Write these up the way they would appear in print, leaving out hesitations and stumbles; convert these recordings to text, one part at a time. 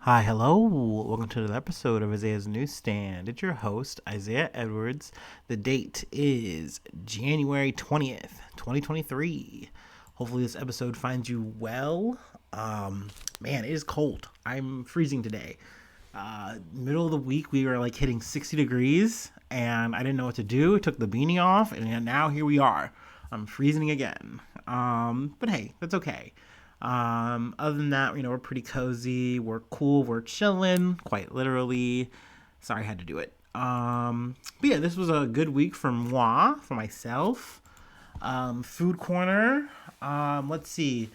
Hi, hello. Welcome to another episode of Isaiah's Newsstand. It's your host, Isaiah Edwards. The date is January 20th, 2023. Hopefully, this episode finds you well. Man, it is cold. I'm freezing today. Middle of the week, we were like hitting 60 degrees, and I didn't know what to do. I took the beanie off, and now here we are. I'm freezing again. But hey, that's okay. Other than that, we're pretty cozy. We're cool. We're chilling, quite literally. Sorry I had to do it. But yeah, this was a good week for moi, for myself. Food corner. Let's see.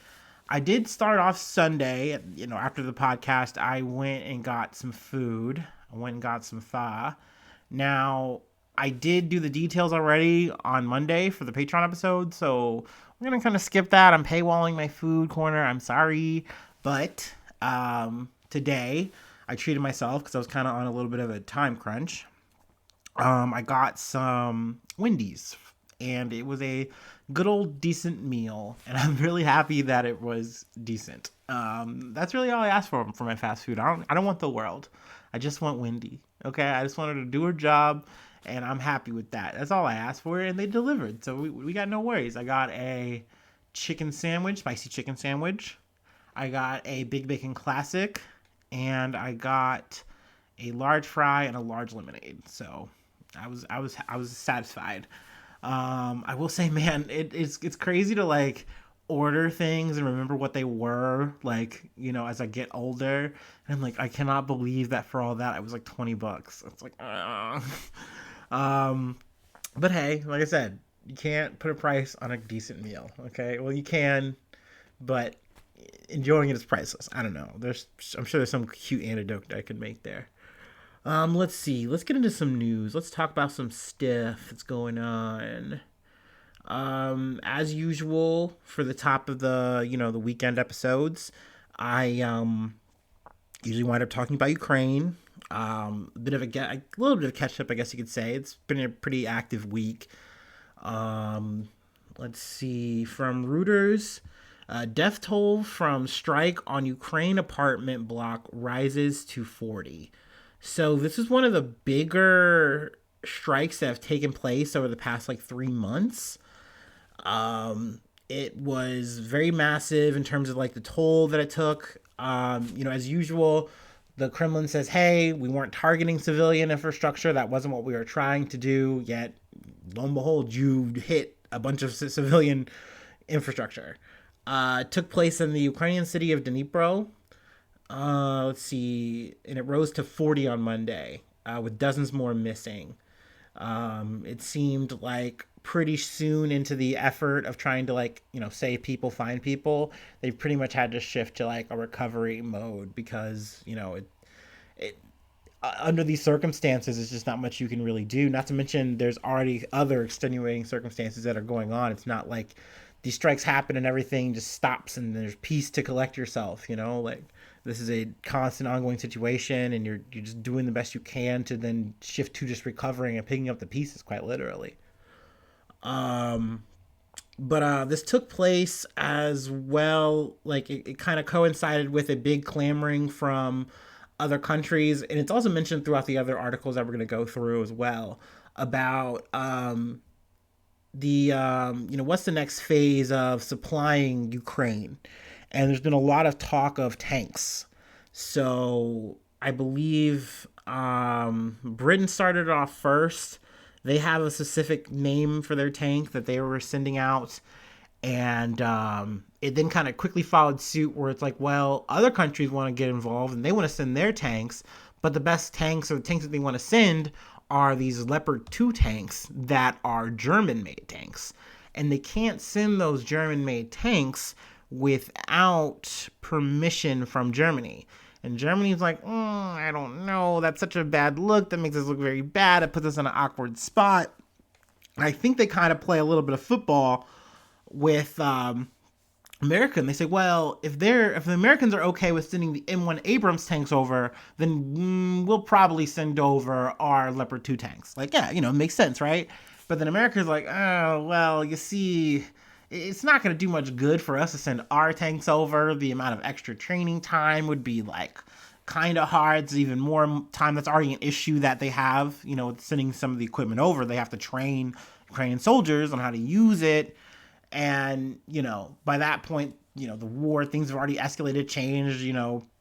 I did start off Sunday, after the podcast, I went and got some food. I went and got some pho. Now, I did do the details already on Monday for the Patreon episode, so we're going to kind of skip that. I'm paywalling my food corner. I'm sorry. But today, I treated myself because I was kind of on a little bit of a time crunch. I got some Wendy's, and it was a good old decent meal, and I'm really happy that it was decent. That's really all I asked for my fast food. I don't want the world. I just want Wendy. Okay, I just wanted to do her job, and I'm happy with that. That's all I asked for, and they delivered. So we got no worries. I got a chicken sandwich, spicy chicken sandwich. I got a Big Bacon Classic, and I got a large fry and a large lemonade. So I was satisfied. I will say, man, it's crazy to like order things and remember what they were like, as I get older. And I'm like, I cannot believe that for all that it was like $20. It's like, but hey, like I said, you can't put a price on a decent meal. Okay, well you can, but enjoying it is priceless. I don't know. I'm sure there's some cute anecdote I could make there. Let's see. Let's get into some news. Let's talk about some stuff that's going on. As usual, for the top of the weekend episodes, I usually wind up talking about Ukraine. A little bit of catch up, I guess you could say. It's been a pretty active week. Let's see. From Reuters, death toll from strike on Ukraine apartment block rises to 40. So this is one of the bigger strikes that have taken place over the past like 3 months. It was very massive in terms of like the toll that it took. As usual, the Kremlin says, hey, we weren't targeting civilian infrastructure. That wasn't what we were trying to do. Yet, lo and behold, you hit a bunch of civilian infrastructure. It took place in the Ukrainian city of Dnipro. Let's see. And it rose to 40 on Monday, with dozens more missing. It seemed like pretty soon into the effort of trying to save people, find people, they pretty much had to shift to like a recovery mode because, it under these circumstances, it's just not much you can really do. Not to mention there's already other extenuating circumstances that are going on. It's not like these strikes happen and everything just stops and there's peace to collect yourself, like this is a constant ongoing situation and you're just doing the best you can to then shift to just recovering and picking up the pieces quite literally. But this took place as well, like it kind of coincided with a big clamoring from other countries, and it's also mentioned throughout the other articles that we're going to go through as well about the what's the next phase of supplying Ukraine, and there's been a lot of talk of tanks. So I believe Britain started off first. They have a specific name for their tank that they were sending out, and it then kind of quickly followed suit where it's like, well, other countries want to get involved and they want to send their tanks, but the best tanks or the tanks that they want to send are these Leopard 2 tanks that are German-made tanks. And they can't send those German-made tanks without permission from Germany. And Germany's like, I don't know, that's such a bad look. That makes us look very bad. It puts us in an awkward spot. And I think they kind of play a little bit of football with America, and they say, well, if the Americans are okay with sending the M1 Abrams tanks over, then we'll probably send over our Leopard 2 tanks. Like, yeah, it makes sense, right? But then America's like, oh, well, you see, it's not going to do much good for us to send our tanks over. The amount of extra training time would be like kind of hard. It's even more time. That's already an issue that they have, with sending some of the equipment over. They have to train Ukrainian soldiers on how to use it. And, by that point, the war, things have already escalated, changed,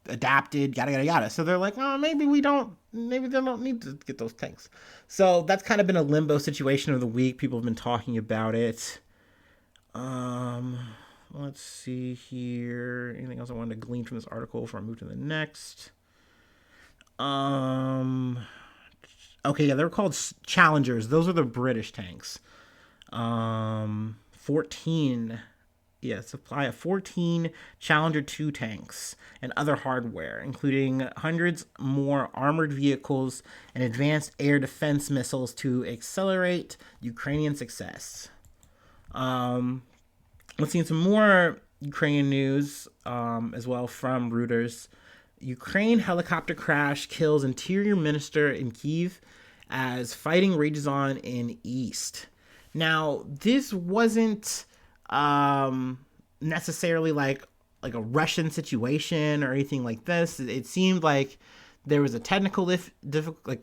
adapted, yada, yada, yada. So they're like, oh, maybe they don't need to get those tanks. So that's kind of been a limbo situation of the week. People have been talking about it. Let's see here. Anything else I wanted to glean from this article before I move to the next? Okay, yeah, they're called Challengers. Those are the British tanks. 14. Yeah, supply of 14 Challenger 2 tanks and other hardware, including hundreds more armored vehicles and advanced air defense missiles to accelerate Ukrainian success. Let's see some more Ukrainian news as well from Reuters. Ukraine helicopter crash kills interior minister in Kyiv as fighting rages on in East. Now, this wasn't necessarily like a Russian situation or anything like this. It seemed like there was a technical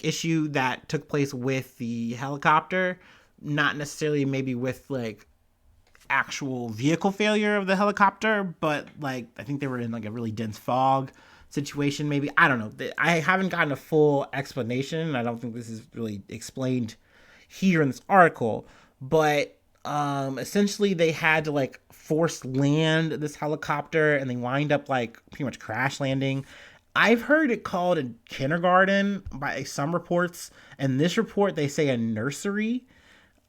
issue that took place with the helicopter, not necessarily maybe with actual vehicle failure of the helicopter, but I think they were in a really dense fog situation. Maybe, I don't know. I haven't gotten a full explanation. I don't think this is really explained here in this article. But essentially they had to force land this helicopter, and they wind up pretty much crash landing. I've heard it called a kindergarten by some reports, and this report they say a nursery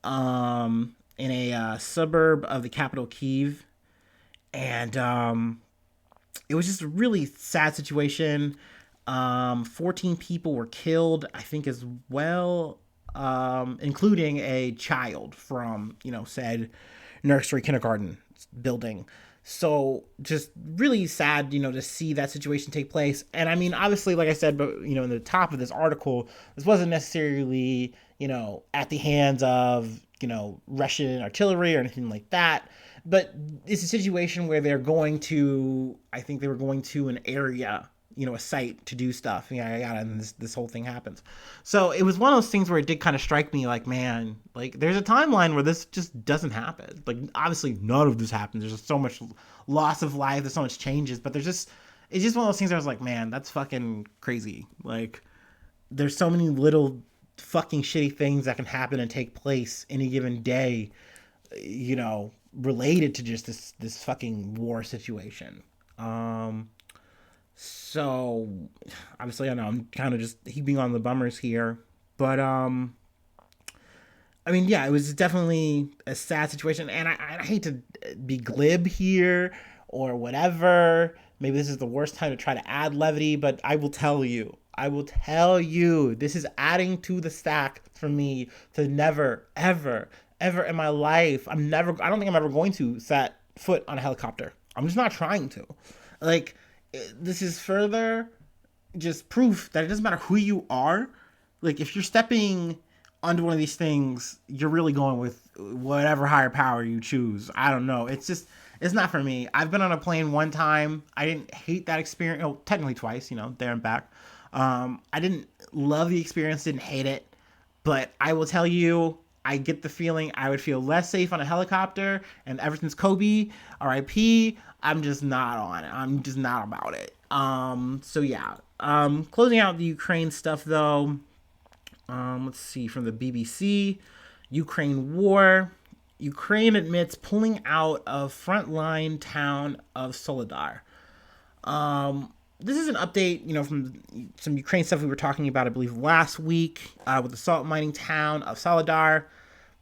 in a suburb of the capital Kyiv. And it was just a really sad situation. 14 people were killed, I think, as well. Including a child from, said nursery kindergarten building. So just really sad, to see that situation take place. And I mean, obviously, like I said, but, in the top of this article, this wasn't necessarily, at the hands of, Russian artillery or anything like that. But it's a situation where I think they were going to an area, a site to do stuff. And this whole thing happens. So it was one of those things where it did kind of strike me man, there's a timeline where this just doesn't happen. Obviously none of this happens. There's just so much loss of life. There's so much changes, but it's just one of those things where I was like, man, that's fucking crazy. There's so many little fucking shitty things that can happen and take place any given day, related to just this fucking war situation. So obviously I know I'm kind of just heaping on the bummers here, but I mean, yeah, it was definitely a sad situation, and I hate to be glib here or whatever. Maybe this is the worst time to try to add levity, but I will tell you, this is adding to the stack for me to never, ever, ever in my life. I don't think I'm ever going to set foot on a helicopter. I'm just not trying to. This is further just proof that it doesn't matter who you are. If you're stepping onto one of these things, you're really going with whatever higher power you choose. I don't know. It's not for me. I've been on a plane one time. I didn't hate that experience. Oh, technically twice, there and back. I didn't love the experience, didn't hate it. But I will tell you, I get the feeling I would feel less safe on a helicopter. And ever since Kobe, RIP, I'm just not on it. I'm just not about it. So yeah. Closing out the Ukraine stuff though. Let's see, from the BBC. Ukraine war. Ukraine admits pulling out of frontline town of Soledar. This is an update, from some Ukraine stuff we were talking about, I believe, last week with the salt mining town of Soledar.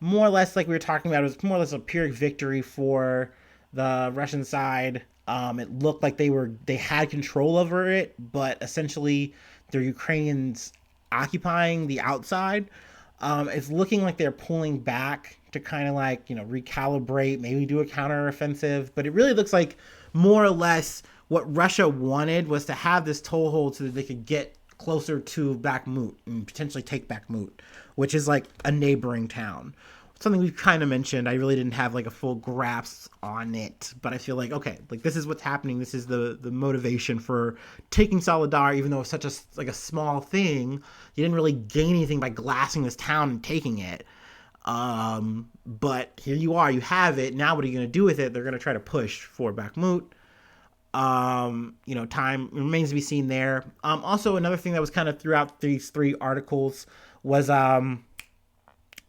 More or less, like we were talking about, it was more or less a Pyrrhic victory for the Russian side. It looked like they had control over it, but essentially they're Ukrainians occupying the outside. It's looking like they're pulling back to kind of recalibrate, maybe do a counteroffensive, but it really looks like more or less what Russia wanted was to have this toehold so that they could get closer to Bakhmut and potentially take Bakhmut, which is a neighboring town. something we've kind of mentioned. I really didn't have like a full grasp on it, but I feel like, okay, like this is what's happening. This is the motivation for taking Solidar, even though it's such a small thing. You didn't really gain anything by glassing this town and taking it. But here you are, you have it. Now what are you going to do with it? They're going to try to push for Bakhmut. Time remains to be seen there. Also, another thing that was kind of throughout these 3 articles was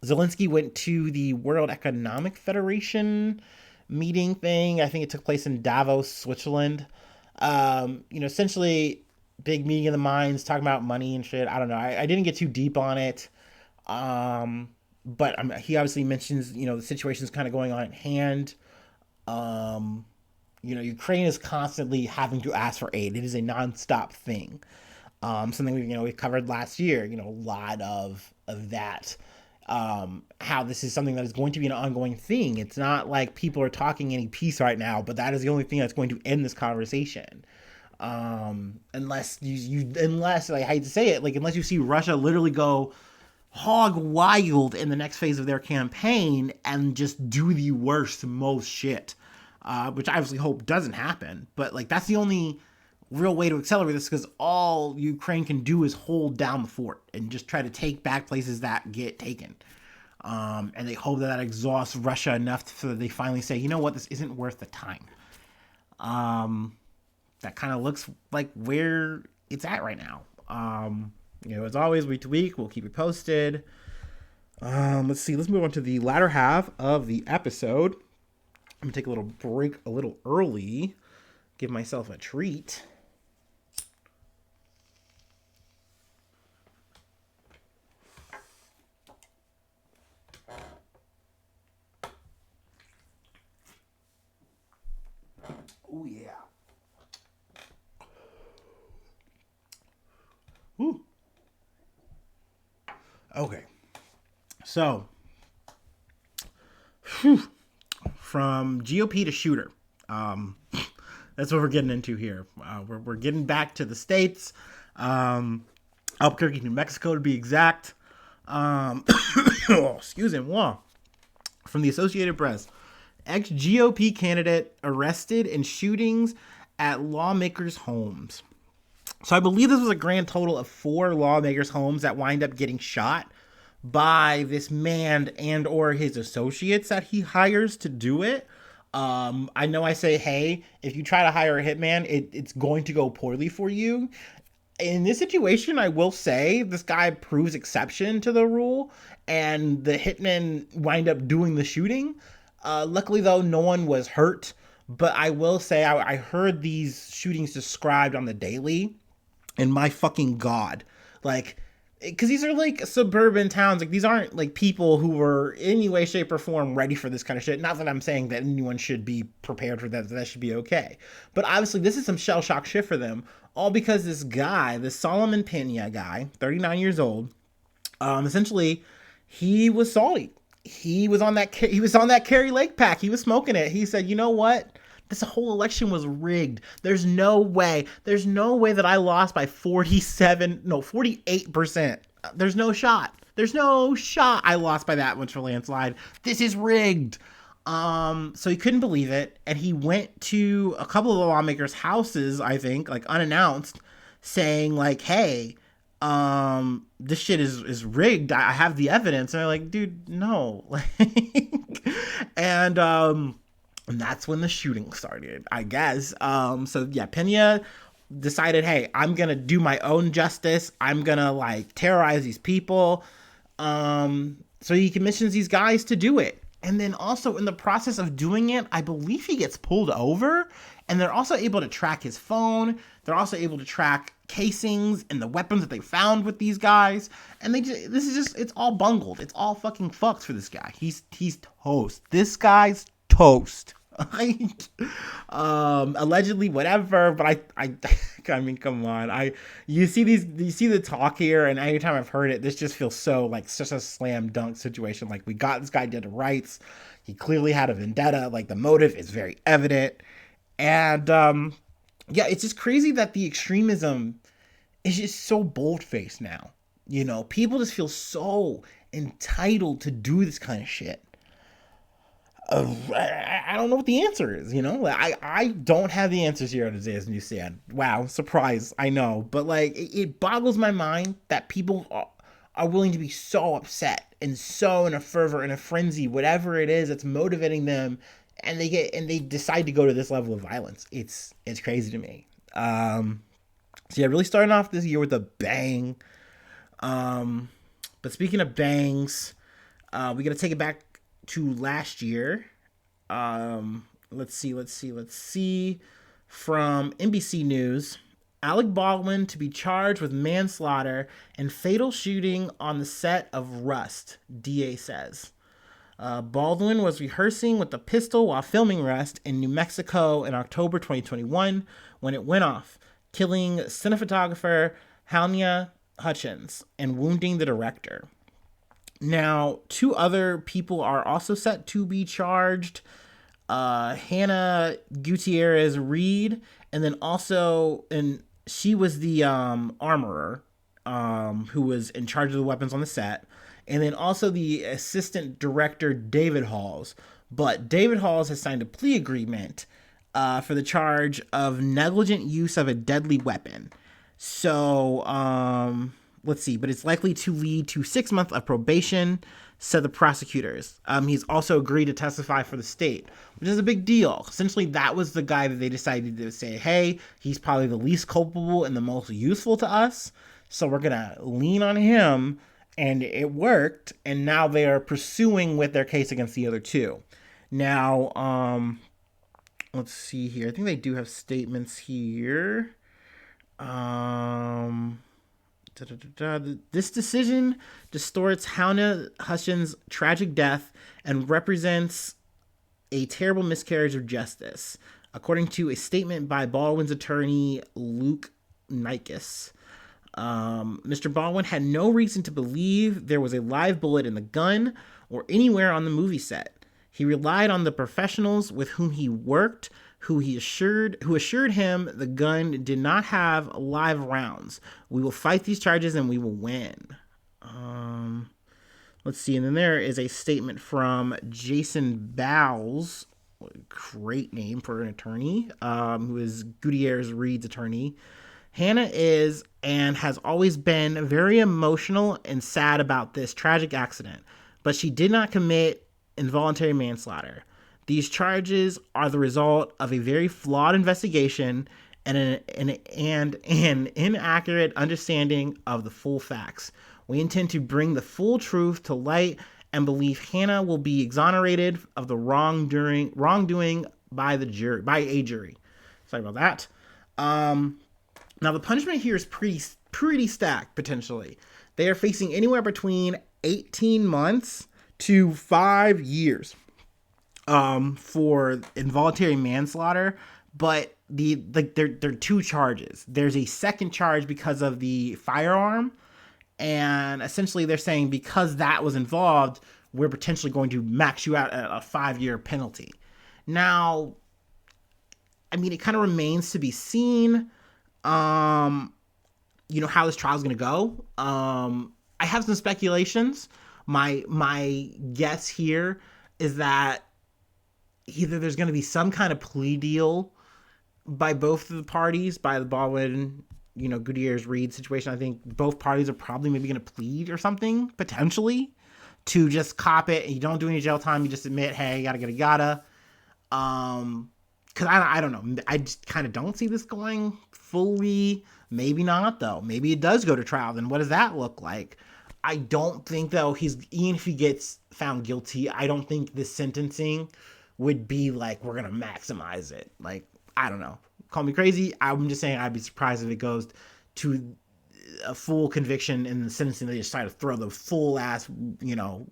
Zelensky went to the World Economic Federation meeting thing. I think it took place in Davos, Switzerland. Essentially, big meeting of the minds, talking about money and shit. I don't know. I didn't get too deep on it. But he obviously mentions, the situation's kind of going on at hand. Ukraine is constantly having to ask for aid. It is a nonstop thing. Something we covered last year. A lot of that. How this is something that is going to be an ongoing thing. It's not like people are talking any peace right now, but that is the only thing that's going to end this conversation. Unless unless I hate to say it, unless you see Russia literally go hog wild in the next phase of their campaign and just do the worst, most shit, which I obviously hope doesn't happen. But that's the only real way to accelerate this, because all Ukraine can do is hold down the fort and just try to take back places that get taken. And they hope that exhausts Russia enough so that they finally say, you know what, this isn't worth the time. That kind of looks like where it's at right now. As always, week to week, we'll keep you posted. Let's see. Let's move on to the latter half of the episode. I'm going to take a little break a little early. Give myself a treat. Oh, yeah. Woo. Okay. So, from GOP to shooter. That's what we're getting into here. We're getting back to the States. Albuquerque, New Mexico to be exact. Excuse me. Whoa. From the Associated Press. Ex-GOP candidate arrested in shootings at lawmakers' homes. So I believe this was a grand total of 4 lawmakers' homes that wind up getting shot by this man and or his associates that he hires to do it. I know I say, hey, if you try to hire a hitman, it's going to go poorly for you. In this situation, I will say this guy proves exception to the rule, and the hitman wind up doing the shooting. Luckily, though, no one was hurt. But I will say I heard these shootings described on the Daily, and my fucking God, because these are suburban towns. These aren't people who were in any way, shape, or form ready for this kind of shit. Not that I'm saying that anyone should be prepared for that. That should be okay. But obviously, this is some shell shock shit for them. All because this guy, this Solomon Pena guy, 39 years old, essentially, he was salty. He was on that Kerry Lake pack. He was smoking it. He said, you know what? This whole election was rigged. There's no way that I lost by 48%. There's no shot I lost by that much for landslide. This is rigged. So he couldn't believe it. And he went to a couple of the lawmakers' houses, I think, unannounced, saying hey, this shit is rigged. I have the evidence. And they're like, dude, no. And that's when the shooting started, I guess. So yeah, Pena decided, hey, I'm going to do my own justice. I'm going to terrorize these people. So he commissions these guys to do it. And then also in the process of doing it, I believe he gets pulled over, and they're also able to track his phone. They're also able to track casings and the weapons that they found with these guys. And it's all bungled. It's all fucking fucked for this guy. He's toast. This guy's toast. Allegedly, whatever, but I mean, come on. You see the talk here, and anytime I've heard it, this just feels so such a slam dunk situation. We got this guy dead to rights. He clearly had a vendetta. The motive is very evident. And yeah, it's just crazy that the extremism is just so bold-faced now. People just feel so entitled to do this kind of shit. I don't know what the answer is, you know? Like, I don't have the answers here on Isaiah's newsstand. Wow, surprise, I know. But, like, it boggles my mind that people are willing to be so upset and so in a fervor, in a frenzy, whatever it is that's motivating them, and they decide to go to this level of violence. It's crazy to me. So yeah, really starting off this year with a bang. But speaking of bangs, we got to take it back to last year. Let's see. From NBC News, Alec Baldwin to be charged with manslaughter and fatal shooting on the set of Rust, DA says. Baldwin was rehearsing with a pistol while filming Rust in New Mexico in October 2021 when it went off, killing cinematographer Halyna Hutchins and wounding the director. Now, 2 other people are also set to be charged. Hannah Gutierrez Reed, and then also, and she was the armorer who was in charge of the weapons on the set, and then also the assistant director David Halls. But David Halls has signed a plea agreement for the charge of negligent use of a deadly weapon. So, let's see, but it's likely to lead to 6 months of probation, said the prosecutors. He's also agreed to testify for the state, which is a big deal. Essentially, that was the guy that they decided to say, hey, he's probably the least culpable and the most useful to us, so we're going to lean on him, and it worked, and now they are pursuing with their case against the other 2. Now, let's see here. I think they do have statements here. This decision distorts Halyna Hutchins' tragic death and represents a terrible miscarriage of justice, according to a statement by Baldwin's attorney, Luke Nikes. Mr. Baldwin had no reason to believe there was a live bullet in the gun or anywhere on the movie set. He relied on the professionals with whom he worked, who assured him the gun did not have live rounds. We will fight these charges and we will win. Let's see. And then there is a statement from Jason Bowles, great name for an attorney, who is Gutierrez Reed's attorney. Hannah is and has always been very emotional and sad about this tragic accident, but she did not commit involuntary manslaughter. These charges are the result of a very flawed investigation and an inaccurate understanding of the full facts. We intend to bring the full truth to light and believe Hannah will be exonerated of the wrongdoing by a jury. Sorry about that. Now the punishment here is pretty stacked potentially. They are facing anywhere between 18 months to 5 years for involuntary manslaughter, but there are 2 charges. There's a second charge because of the firearm, and essentially they're saying because that was involved, we're potentially going to max you out at a 5-year penalty. Now, I mean, it kind of remains to be seen, how this trial is going to go. I have some speculations. My guess here is that either there's going to be some kind of plea deal by both of the parties, by the Baldwin, Gutierrez Reed situation. I think both parties are probably maybe going to plead or something, potentially, to just cop it. You don't do any jail time. You just admit, hey, yada. Because I don't know. I just kind of don't see this going fully. Maybe not, though. Maybe it does go to trial. Then what does that look like? I don't think, though, even if he gets found guilty, I don't think the sentencing would be like, we're going to maximize it. Like, I don't know. Call me crazy. I'm just saying I'd be surprised if it goes to a full conviction and the sentencing, they just try to throw the full ass,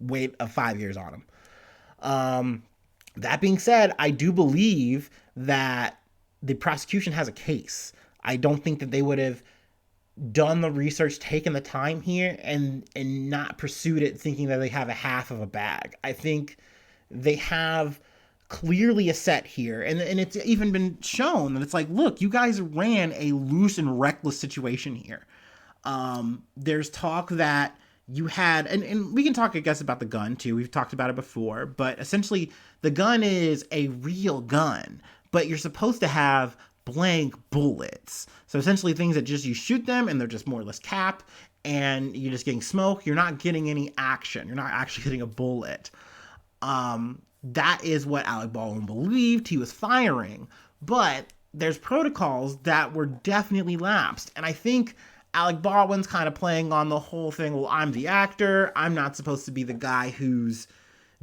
weight of 5 years on him. That being said, I do believe that the prosecution has a case. I don't think that they would have done the research, taken the time here, and not pursued it thinking that they have a half of a bag. I think they have clearly a set here, and it's even been shown that it's like, look, you guys ran a loose and reckless situation here. There's talk that you had, and we can talk, I guess, about the gun too. We've talked about it before, but essentially the gun is a real gun, but you're supposed to have blank bullets. So essentially things that just you shoot them and they're just more or less cap, and you're just getting smoke. You're not getting any action. You're not actually hitting a bullet. That is what Alec Baldwin believed he was firing, but there's protocols that were definitely lapsed, and I think Alec Baldwin's kind of playing on the whole thing. Well, I'm the actor. I'm not supposed to be the guy who's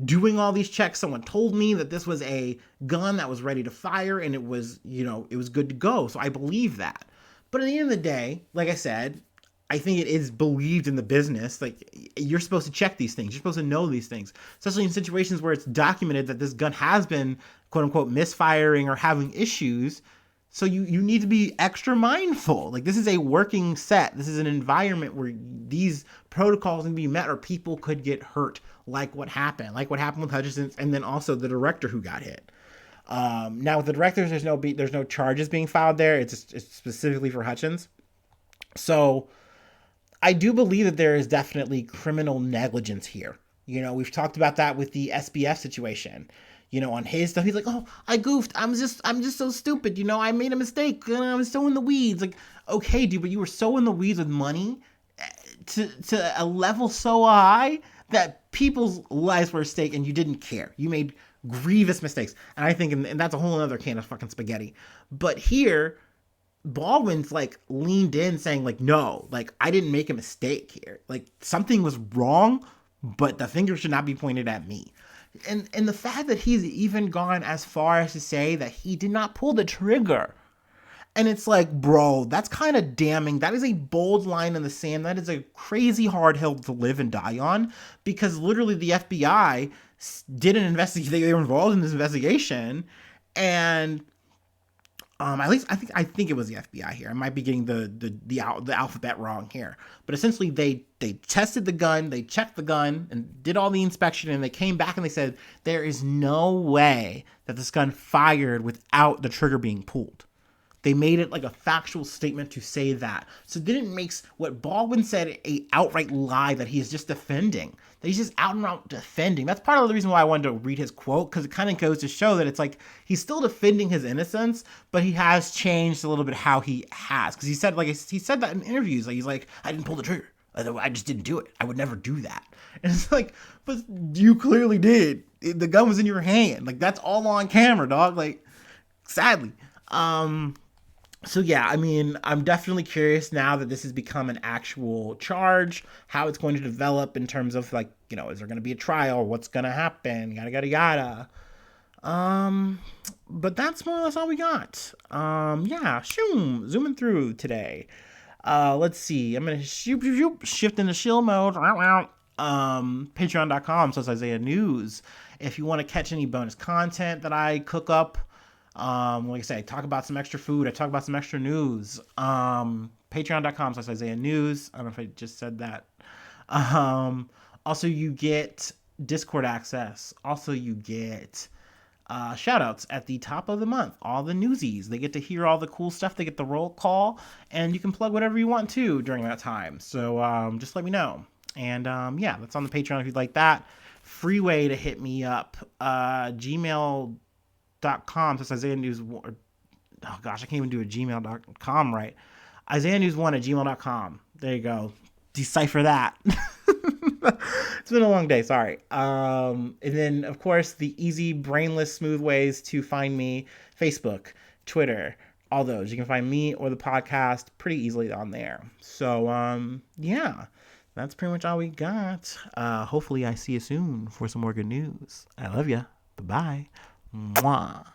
doing all these checks. Someone told me that this was a gun that was ready to fire and it was, it was good to go. So I believe that. But at the end of the day, like I said, I think it is believed in the business. Like, you're supposed to check these things. You're supposed to know these things, especially in situations where it's documented that this gun has been, quote unquote, misfiring or having issues. So you need to be extra mindful. Like, this is a working set. This is an environment where these protocols need to be met or people could get hurt, like what happened with Hutchinson, and then also the director who got hit. Now with the directors, there's no charges being filed there. It's specifically for Hutchins. So I do believe that there is definitely criminal negligence here. We've talked about that with the SBF situation. On his stuff, he's like, "Oh, I goofed. I'm just so stupid. I made a mistake. I'm so in the weeds." Like, okay, dude, but you were so in the weeds with money to a level so high that people's lives were at stake, and you didn't care. You made grievous mistakes, and I think, and that's a whole other can of fucking spaghetti. But here, Baldwin's like leaned in, saying like, "No, like I didn't make a mistake here. Like something was wrong, but the finger should not be pointed at me." And the fact that he's even gone as far as to say that he did not pull the trigger. And it's like, bro, that's kind of damning. That is a bold line in the sand. That is a crazy hard hill to live and die on, because literally the FBI did an investigation. They were involved in this investigation, and at least I think it was the FBI here. I might be getting the alphabet wrong here, but essentially they tested the gun, they checked the gun, and did all the inspection, and they came back and they said there is no way that this gun fired without the trigger being pulled. They made it like a factual statement to say that. So it didn't make what Baldwin said a outright lie that he is just defending. That he's just out and out defending. That's part of the reason why I wanted to read his quote, because it kind of goes to show that it's like he's still defending his innocence, but he has changed a little bit how he has. Because he said that in interviews. Like, he's like, "I didn't pull the trigger. I just didn't do it. I would never do that." And it's like, but you clearly did. The gun was in your hand. Like, that's all on camera, dog. Like, sadly. So yeah, I mean, I'm definitely curious now that this has become an actual charge, how it's going to develop in terms of like, is there going to be a trial? What's going to happen? Yada, yada, yada. But that's more or less all we got. Yeah, zooming through today. Let's see. I'm going to shift into shield mode. Patreon.com/Isaiah News. If you want to catch any bonus content that I cook up, like I said, I talk about some extra food. I talk about some extra news. Patreon.com/Isaiah News. I don't know if I just said that. Also, you get Discord access. Also, you get shout outs at the top of the month. All the newsies. They get to hear all the cool stuff. They get the roll call, and you can plug whatever you want to during that time. So just let me know. And yeah, that's on the Patreon if you'd like that. Free way to hit me up. Gmail.com. Says Isaiah News. Oh gosh, I can't even do a gmail.com right. IsaiahNews1@gmail.com. There you go. Decipher that. It's been a long day. Sorry. And then of course the easy, brainless, smooth ways to find me: Facebook, Twitter, all those. You can find me or the podcast pretty easily on there. So yeah, that's pretty much all we got. Hopefully I see you soon for some more good news. I love ya. Bye bye. Mwah.